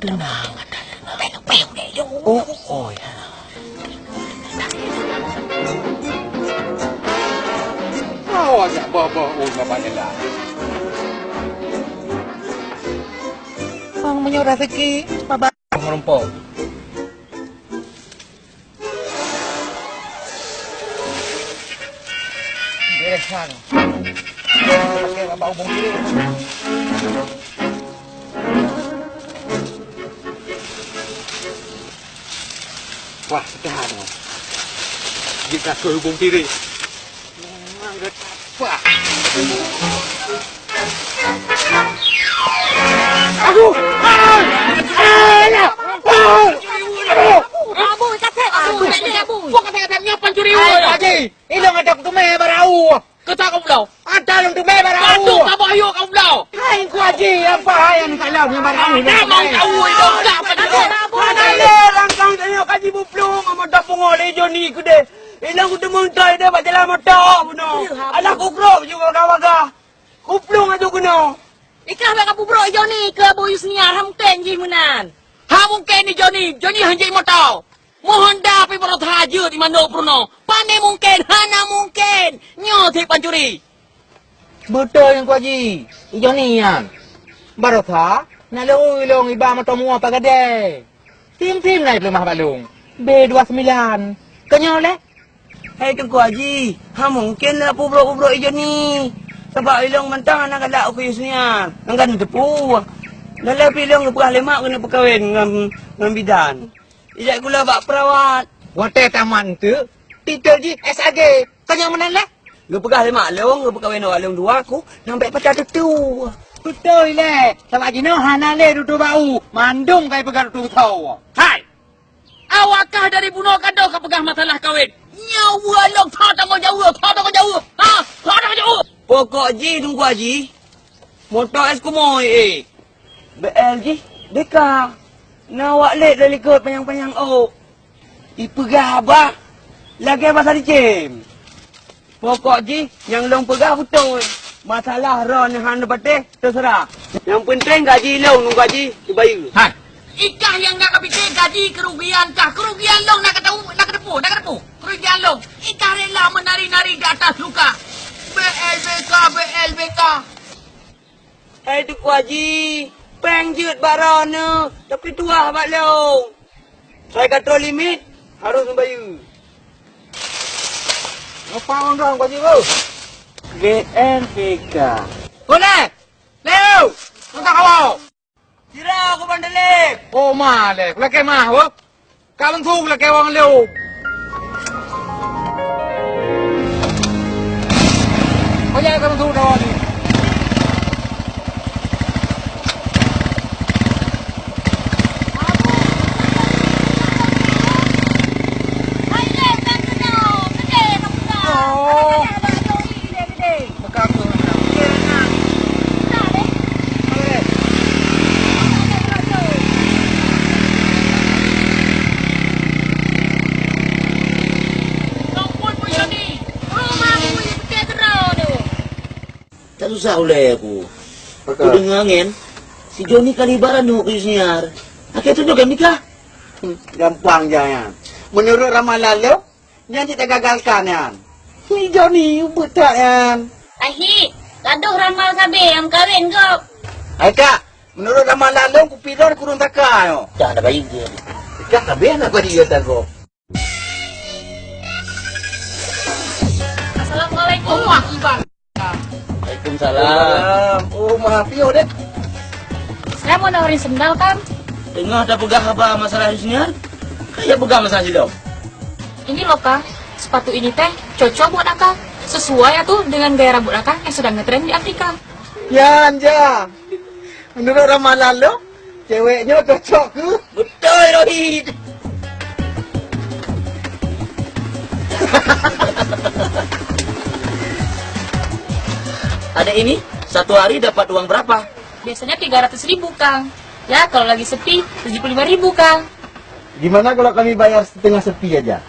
Tenang. Peo deh yo. Oh ya. Oh, agak bawa bapak nila. Ang menyuruh rezeki, babak merumpok. Beresan. Pakai babak hubung diri. Wah, dah tu. Jika kau hubung diri. Memang betapa. Aku! Abu kata abu nak abu. Kau kata-katanya pencuri uang. Haji, ilang ada tume barau. Kata kau belau. Ada lang tume barau. Aduh, apa ayo kau belau? Hai ku haji, apa yang kalau ni barau ni? Dah mau tahu itu dah Mana le langkang tanya kaji buplung sama dapung oleh Joni ku deh. Ilang ku demung tai deh baca lama dah puno. Alah ku krop juga kawaga. Kuplung aja kuno. Ikah bang abu bro Joni ke abu Yusniar hamten ji munan. Ha mungkin ni Johnny hanjai mau tahu. Mohon dah pergi berot haji di mana Bruno. Pandai mungkin, hana mungkin. Nyotik pencuri. Betul yang ku haji. Joni yang. Barotha, nalong iba matomu apa gade. Tim naik lemah balung. B29. Kenyole. Hai kan ku haji. Ha mungkin nak pubro Joni. Sebab ilong mentang nak galak aku Yusniar. Nang kan tepu. Dalam pilong pegah lemak kena perkahwin dengan bidan. Ijak gula bak perawat. Wate taman tu. Titel ji SAG. Tanya mana lah? Lu pegah lemak long, lu perkahwin orang long dua aku. Nampak pecah tu. Betul le. Sebab jino hana le duduk bau. Mandung kai pegang tu tahu. Hai. Awakkah dari bunuh kado ke pegah masalah kahwin? Nyawa long tak tanggung jauh. Ha? Tak tanggung jauh. Pokok ji tunggu haji. Motor es kumoy BL ji. Deka. Nawak lek dari kot panjang-panjang Ipegah abah. Lagi pasal dicem. Pokok ji yang long pegah betul. Masalah ron yang hana patih terserah. Yang penting gaji long nunggu gaji dibayar. Hai. Ikah yang nak fikir gaji kerugian kah? Kerugian long nak ketepu. Kerugian long. Ikah rela menari-nari di atas luka. BLBK. Tu ku haji. Peng jut baron ni. Tapi tua abang long. Saya kontrol limit. Harus membayar. Apa orang ku haji tu? BNPK. Boleh? Leo! Minta kau. Kira aku bandelip. Oh, malek. Laki mah, wak. Kalau tu laki orang Leo. Kau jangan kalau tu dah ni. Tak susah oleh aku. Aku dengar kan, si Johnny kalibaran tu ke Yusniar. Akhirnya tunjukkan nikah. Gampang jangan. Menurut ramalan lo, yang kita gagalkan yan. Ni Johnny betul yan. Ahi, gaduh ramal sabe yang kahwin kau. Hai kak, menurut ramalan lo, ku pilih kurung taka yo. Tak ada baik dia. Kak, kabeh nak dia tako. Assalamualaikum. Waalaikumsalam. Oh, maaf yo deh. Saya mau nawarin sendal kan? Tengah dah pegang apa masalah Yusniar? Kayak pegang masalah Sidom. Ini loh Kak, sepatu ini teh cocok buat Akang. Sesuai tuh dengan gaya rambut Akang yang sedang ngetren di Afrika. Ya anja. Menurut ramalan lo, ceweknya cocok ke? Betul Rohit. Ada ini, satu hari dapat uang berapa? Biasanya 300.000 Kang. Ya kalau lagi sepi 75.000 Kang. Gimana kalau kami bayar setengah sepi aja?